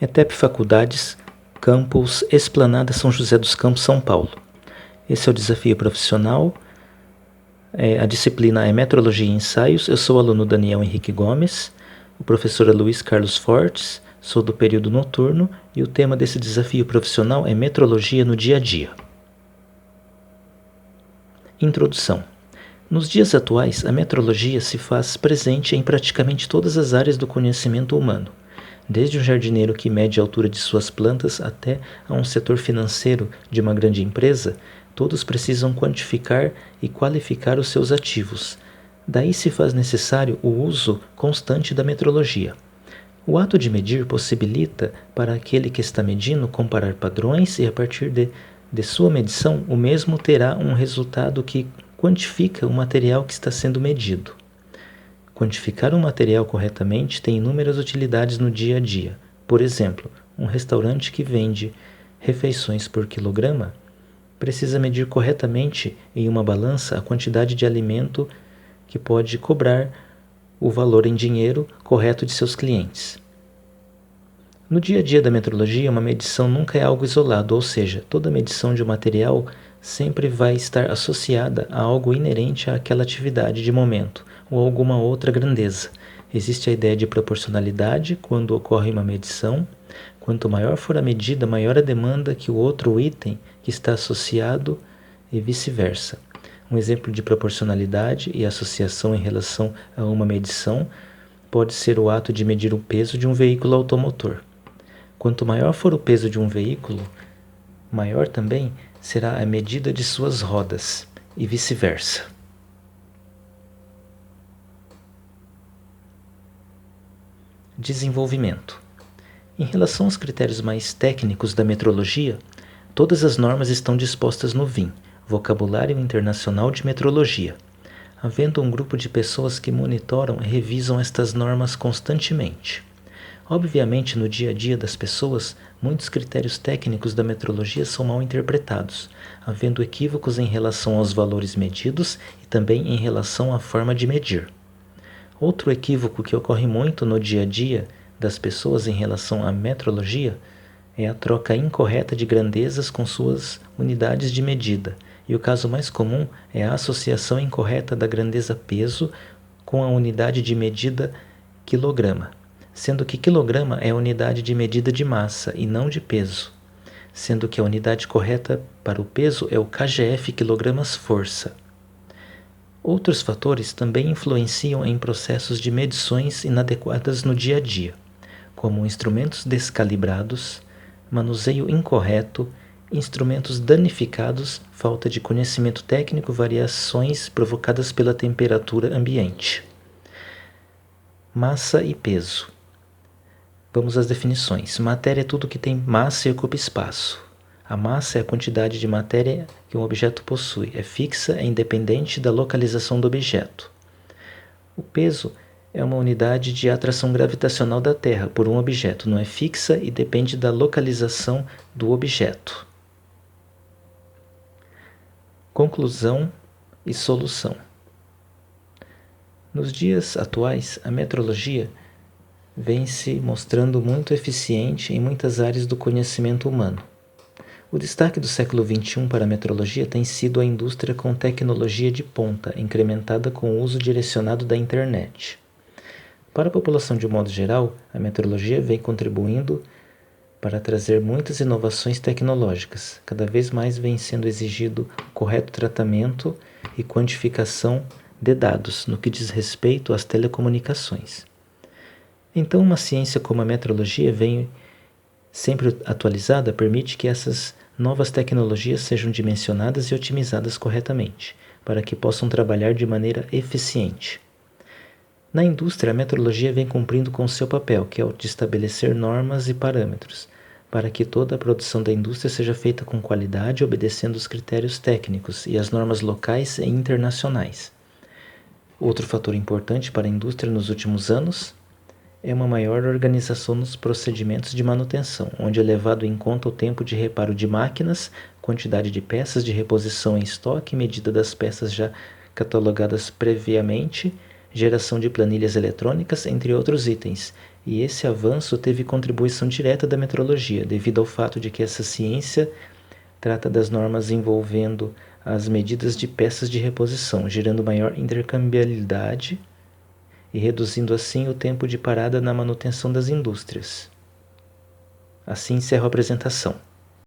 ETEP Faculdades, Campus Esplanada São José dos Campos, São Paulo. Esse é o desafio profissional. A disciplina é Metrologia e Ensaios. Eu sou o aluno Daniel Henrique Gomes. O professor é Luiz Carlos Fortes. Sou do período noturno e o tema desse desafio profissional é Metrologia no dia a dia. Introdução. Nos dias atuais, a metrologia se faz presente em praticamente todas as áreas do conhecimento humano. Desde um jardineiro que mede a altura de suas plantas até a um setor financeiro de uma grande empresa, todos precisam quantificar e qualificar os seus ativos. Daí se faz necessário o uso constante da metrologia. O ato de medir possibilita para aquele que está medindo comparar padrões e, a partir de sua medição, o mesmo terá um resultado que quantifica o material que está sendo medido. Quantificar um material corretamente tem inúmeras utilidades no dia a dia. Por exemplo, um restaurante que vende refeições por quilograma precisa medir corretamente em uma balança a quantidade de alimento que pode cobrar o valor em dinheiro correto de seus clientes. No dia a dia da metrologia, uma medição nunca é algo isolado, ou seja, toda medição de um material sempre vai estar associada a algo inerente àquela atividade de momento ou alguma outra grandeza. Existe a ideia de proporcionalidade quando ocorre uma medição. Quanto maior for a medida, maior a demanda que o outro item que está associado e vice-versa. Um exemplo de proporcionalidade e associação em relação a uma medição pode ser o ato de medir o peso de um veículo automotor. Quanto maior for o peso de um veículo, maior também será a medida de suas rodas e vice-versa. Desenvolvimento. Em relação aos critérios mais técnicos da metrologia, todas as normas estão dispostas no VIM, Vocabulário Internacional de Metrologia, havendo um grupo de pessoas que monitoram e revisam estas normas constantemente. Obviamente, no dia a dia das pessoas, muitos critérios técnicos da metrologia são mal interpretados, havendo equívocos em relação aos valores medidos e também em relação à forma de medir. Outro equívoco que ocorre muito no dia a dia das pessoas em relação à metrologia é a troca incorreta de grandezas com suas unidades de medida, e o caso mais comum é a associação incorreta da grandeza peso com a unidade de medida quilograma, sendo que quilograma é a unidade de medida de massa e não de peso, sendo que a unidade correta para o peso é o kgf quilogramas-força. Outros fatores também influenciam em processos de medições inadequadas no dia a dia, como instrumentos descalibrados, manuseio incorreto, instrumentos danificados, falta de conhecimento técnico, variações provocadas pela temperatura ambiente. Massa e peso. Vamos às definições. Matéria é tudo que tem massa e ocupa espaço. A massa é a quantidade de matéria que um objeto possui. É fixa, é independente da localização do objeto. O peso é uma unidade de atração gravitacional da Terra por um objeto. Não é fixa e depende da localização do objeto. Conclusão e solução. Nos dias atuais, a metrologia vem se mostrando muito eficiente em muitas áreas do conhecimento humano. O destaque do século XXI para a metrologia tem sido a indústria com tecnologia de ponta, incrementada com o uso direcionado da internet. Para a população de um modo geral, a metrologia vem contribuindo para trazer muitas inovações tecnológicas. Cada vez mais vem sendo exigido o correto tratamento e quantificação de dados no que diz respeito às telecomunicações. Então, uma ciência como a metrologia vem sempre atualizada permite que essas novas tecnologias sejam dimensionadas e otimizadas corretamente, para que possam trabalhar de maneira eficiente. Na indústria, a metrologia vem cumprindo com seu papel, que é o de estabelecer normas e parâmetros, para que toda a produção da indústria seja feita com qualidade, obedecendo os critérios técnicos e as normas locais e internacionais. Outro fator importante para a indústria nos últimos anos é uma maior organização nos procedimentos de manutenção, onde é levado em conta o tempo de reparo de máquinas, quantidade de peças de reposição em estoque, medida das peças já catalogadas previamente, geração de planilhas eletrônicas, entre outros itens, E esse avanço teve contribuição direta da metrologia, devido ao fato de que essa ciência trata das normas envolvendo as medidas de peças de reposição, gerando maior intercambiabilidade e reduzindo assim o tempo de parada na manutenção das indústrias. Assim encerro a apresentação.